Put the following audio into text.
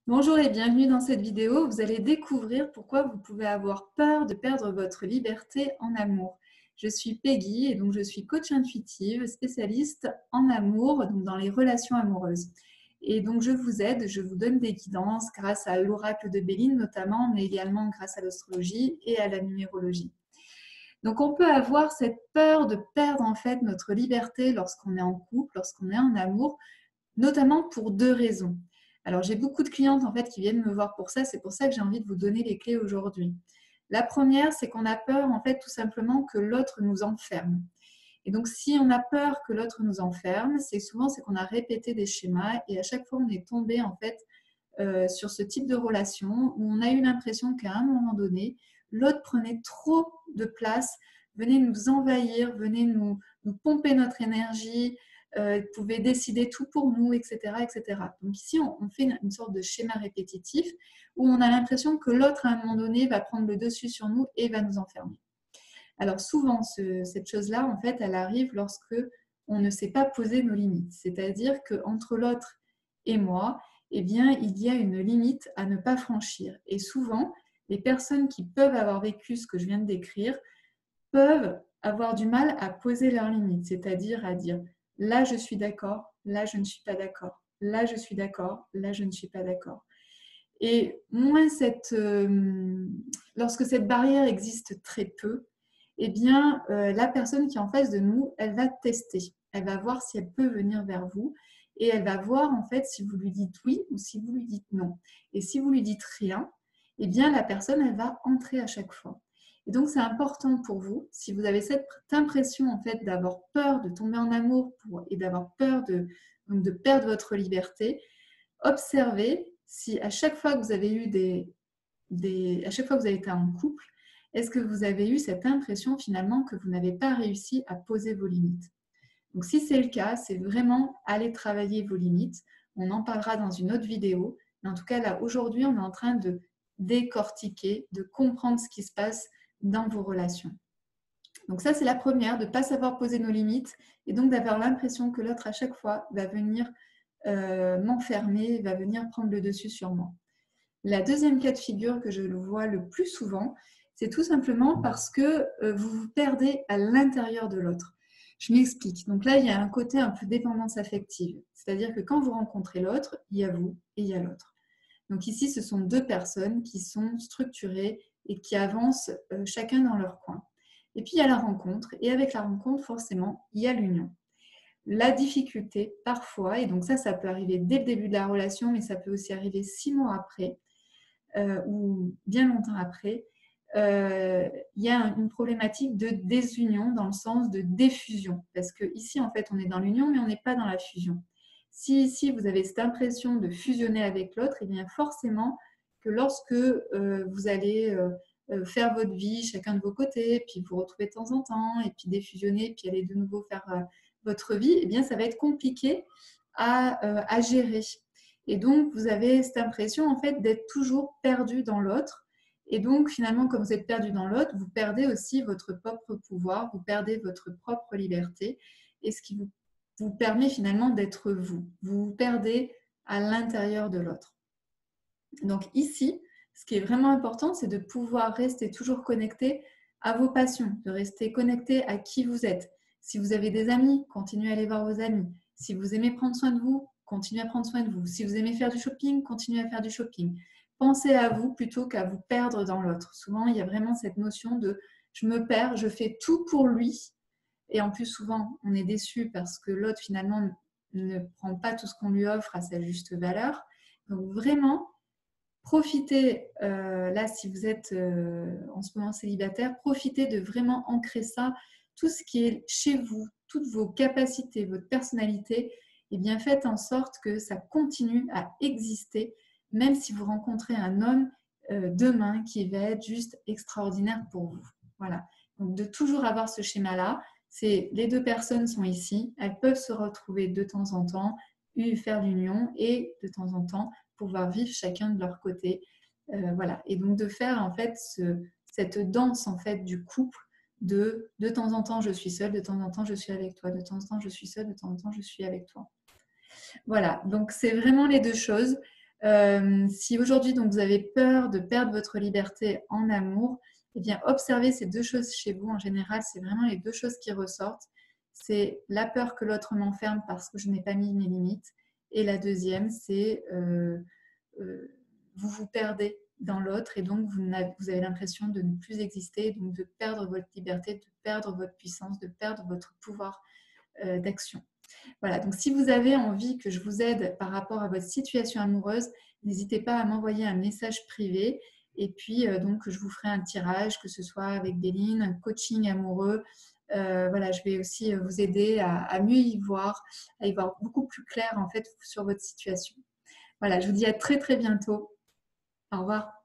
Bonjour et bienvenue dans cette vidéo. Vous allez découvrir pourquoi vous pouvez avoir peur de perdre votre liberté en amour. Je suis Peggy et donc je suis coach intuitive, spécialiste en amour, donc dans les relations amoureuses. Et donc je vous aide, je vous donne des guidances grâce à l'oracle de Béline notamment, mais également grâce à l'astrologie et à la numérologie. Donc on peut avoir cette peur de perdre en fait notre liberté lorsqu'on est en couple, lorsqu'on est en amour, notamment pour deux raisons. Alors, j'ai beaucoup de clientes en fait qui viennent me voir pour ça. C'est pour ça que j'ai envie de vous donner les clés aujourd'hui. La première, c'est qu'on a peur en fait tout simplement que l'autre nous enferme. Et donc, si on a peur que l'autre nous enferme, c'est qu'on a répété des schémas et à chaque fois on est tombé en fait sur ce type de relation où on a eu l'impression qu'à un moment donné, l'autre prenait trop de place, venait nous envahir, venait nous pomper notre énergie, pouvait décider tout pour nous, etc. etc. Donc ici, on fait une sorte de schéma répétitif où on a l'impression que l'autre, à un moment donné, va prendre le dessus sur nous et va nous enfermer. Alors souvent, cette chose-là, en fait, elle arrive lorsque on ne sait pas poser nos limites. C'est-à-dire qu'entre l'autre et moi, eh bien, il y a une limite à ne pas franchir. Et souvent, les personnes qui peuvent avoir vécu ce que je viens de décrire peuvent avoir du mal à poser leurs limites, c'est-à-dire à dire là je suis d'accord, là je ne suis pas d'accord, là je suis d'accord, là je ne suis pas d'accord. Et moins lorsque cette barrière existe très peu, eh bien, la personne qui est en face de nous, elle va tester. Elle va voir si elle peut venir vers vous et elle va voir en fait si vous lui dites oui ou si vous lui dites non. Et si vous lui dites rien, eh bien, la personne, elle va entrer à chaque fois. Et donc, c'est important pour vous, si vous avez cette impression en fait d'avoir peur de tomber en amour et d'avoir peur de perdre votre liberté, observez si à chaque fois que vous avez eu à chaque fois que vous avez été en couple, est-ce que vous avez eu cette impression finalement que vous n'avez pas réussi à poser vos limites? Donc si c'est le cas, c'est vraiment aller travailler vos limites. On en parlera dans une autre vidéo. Mais en tout cas, là, aujourd'hui, on est en train de décortiquer, de comprendre ce qui se passe dans vos relations. Donc ça, c'est la première, de ne pas savoir poser nos limites et donc d'avoir l'impression que l'autre, à chaque fois, va venir m'enfermer, va venir prendre le dessus sur moi. La deuxième cas de figure que je le vois le plus souvent, c'est tout simplement parce que vous vous perdez à l'intérieur de l'autre. Je m'explique. Donc là, il y a un côté un peu dépendance affective. C'est-à-dire que quand vous rencontrez l'autre, il y a vous et il y a l'autre. Donc ici, ce sont deux personnes qui sont structurées et qui avancent chacun dans leur coin. Et puis, il y a la rencontre. Et avec la rencontre, forcément, il y a l'union. La difficulté, parfois, et donc ça peut arriver dès le début de la relation, mais ça peut aussi arriver 6 mois après, ou bien longtemps après, il y a une problématique de désunion dans le sens de défusion. Parce que ici, en fait, on est dans l'union, mais on n'est pas dans la fusion. Si ici, vous avez cette impression de fusionner avec l'autre, et bien forcément que lorsque vous allez faire votre vie chacun de vos côtés, puis vous retrouver de temps en temps, et puis défusionner, puis aller de nouveau faire votre vie, et bien ça va être compliqué à gérer. Et donc, vous avez cette impression en fait d'être toujours perdu dans l'autre. Et donc, finalement, comme vous êtes perdu dans l'autre, vous perdez aussi votre propre pouvoir, vous perdez votre propre liberté. Et ce qui vous permet finalement d'être vous. Vous vous perdez à l'intérieur de l'autre. Donc ici, ce qui est vraiment important, c'est de pouvoir rester toujours connecté à vos passions, de rester connecté à qui vous êtes. Si vous avez des amis, continuez à aller voir vos amis. Si vous aimez prendre soin de vous, continuez à prendre soin de vous. Si vous aimez faire du shopping, continuez à faire du shopping. Pensez à vous plutôt qu'à vous perdre dans l'autre. Souvent, il y a vraiment cette notion de je me perds, je fais tout pour lui. Et en plus, souvent, on est déçu parce que l'autre, finalement, ne prend pas tout ce qu'on lui offre à sa juste valeur. Donc, vraiment, profitez, là, si vous êtes en ce moment célibataire, profitez de vraiment ancrer ça, tout ce qui est chez vous, toutes vos capacités, votre personnalité, et bien faites en sorte que ça continue à exister, même si vous rencontrez un homme demain qui va être juste extraordinaire pour vous. Voilà. Donc, de toujours avoir ce schéma-là, c'est les deux personnes sont ici, elles peuvent se retrouver de temps en temps, faire l'union et de temps en temps pouvoir vivre chacun de leur côté. Voilà. Et donc de faire en fait cette danse en fait du couple de temps en temps je suis seule, de temps en temps je suis avec toi, de temps en temps je suis seule, de temps en temps je suis avec toi. Voilà, donc c'est vraiment les deux choses. Si aujourd'hui donc vous avez peur de perdre votre liberté en amour, eh bien observez ces deux choses chez vous. En général, c'est vraiment les deux choses qui ressortent. C'est la peur que l'autre m'enferme parce que je n'ai pas mis mes limites. Et la deuxième, c'est vous vous perdez dans l'autre et donc vous avez l'impression de ne plus exister, donc de perdre votre liberté, de perdre votre puissance, de perdre votre pouvoir d'action. Voilà, donc si vous avez envie que je vous aide par rapport à votre situation amoureuse, n'hésitez pas à m'envoyer un message privé et puis donc je vous ferai un tirage, que ce soit avec Béline, un coaching amoureux. Voilà, je vais aussi vous aider à mieux y voir, à y voir beaucoup plus clair en fait sur votre situation. Voilà, je vous dis à très très bientôt. Au revoir.